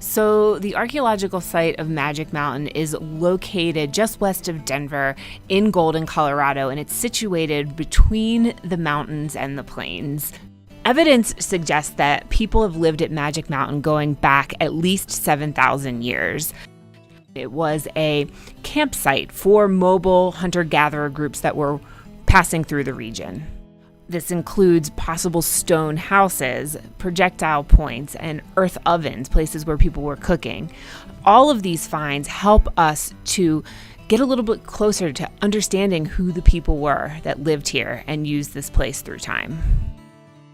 So the archaeological site of Magic Mountain is located just west of Denver in Golden, Colorado, and it's situated between the mountains and the plains. Evidence suggests that people have lived at Magic Mountain going back at least 7,000 years. It was a campsite for mobile hunter-gatherer groups that were passing through the region. This includes possible stone houses, projectile points, and earth ovens, places where people were cooking. All of these finds help us to get a little bit closer to understanding who the people were that lived here and used this place through time.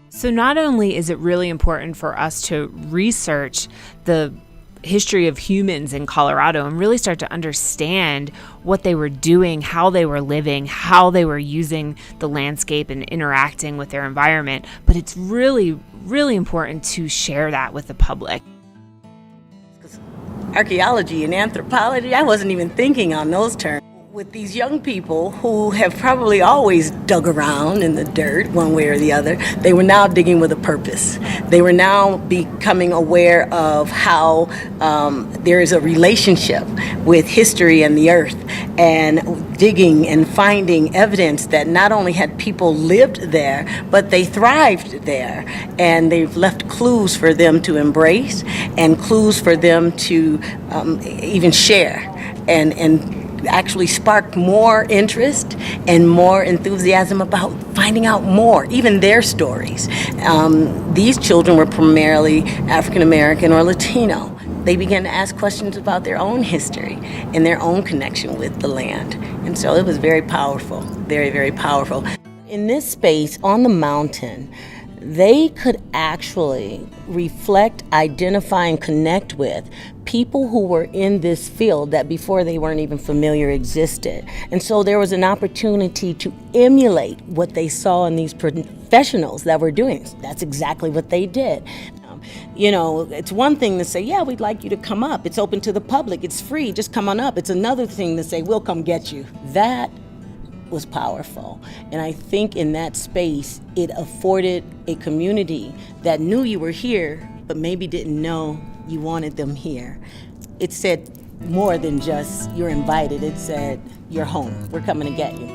So not only is it really important for us to research the history of humans in Colorado and really start to understand what they were doing, how they were living, how they were using the landscape and interacting with their environment, but it's really, really important to share that with the public. Archaeology and anthropology, I wasn't even thinking on those terms. With these young people who have probably always dug around in the dirt one way or the other, they were now digging with a purpose. They were now becoming aware of how there is a relationship with history and the earth, and digging and finding evidence that not only had people lived there, but they thrived there. And they've left clues for them to embrace and clues for them to even share and actually sparked more interest and more enthusiasm about finding out more, even their stories. These children were primarily African American or Latino. They began to ask questions about their own history and their own connection with the land. And so it was very powerful, very, very powerful. In this space on the mountain, they could actually reflect, identify, and connect with people who were in this field that before they weren't even familiar existed. And so there was an opportunity to emulate what they saw in these professionals that were doing. That's exactly what they did. It's one thing to say, yeah, we'd like you to come up. It's open to the public. It's free. Just come on up. It's another thing to say, we'll come get you. That was powerful. And I think in that space, it afforded a community that knew you were here, but maybe didn't know you wanted them here. It said more than just you're invited. It said you're home. We're coming to get you.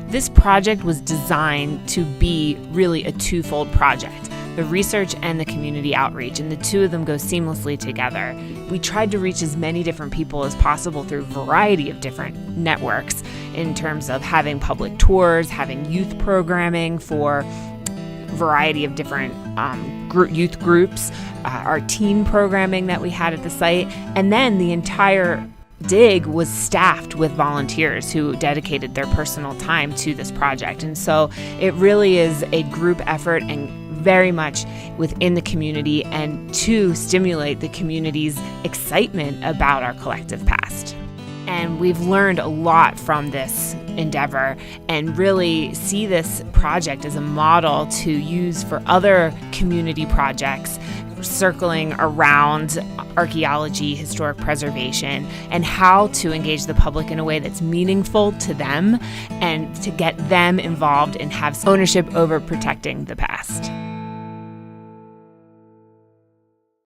This project was designed to be really a twofold project, the research and the community outreach, and the two of them go seamlessly together. We tried to reach as many different people as possible through a variety of different networks in terms of having public tours, having youth programming for a variety of different youth groups, our teen programming that we had at the site, and then the entire dig was staffed with volunteers who dedicated their personal time to this project. And so it really is a group effort and very much within the community, and to stimulate the community's excitement about our collective past. And we've learned a lot from this endeavor and really see this project as a model to use for other community projects circling around archaeology, historic preservation, and how to engage the public in a way that's meaningful to them and to get them involved and have ownership over protecting the past.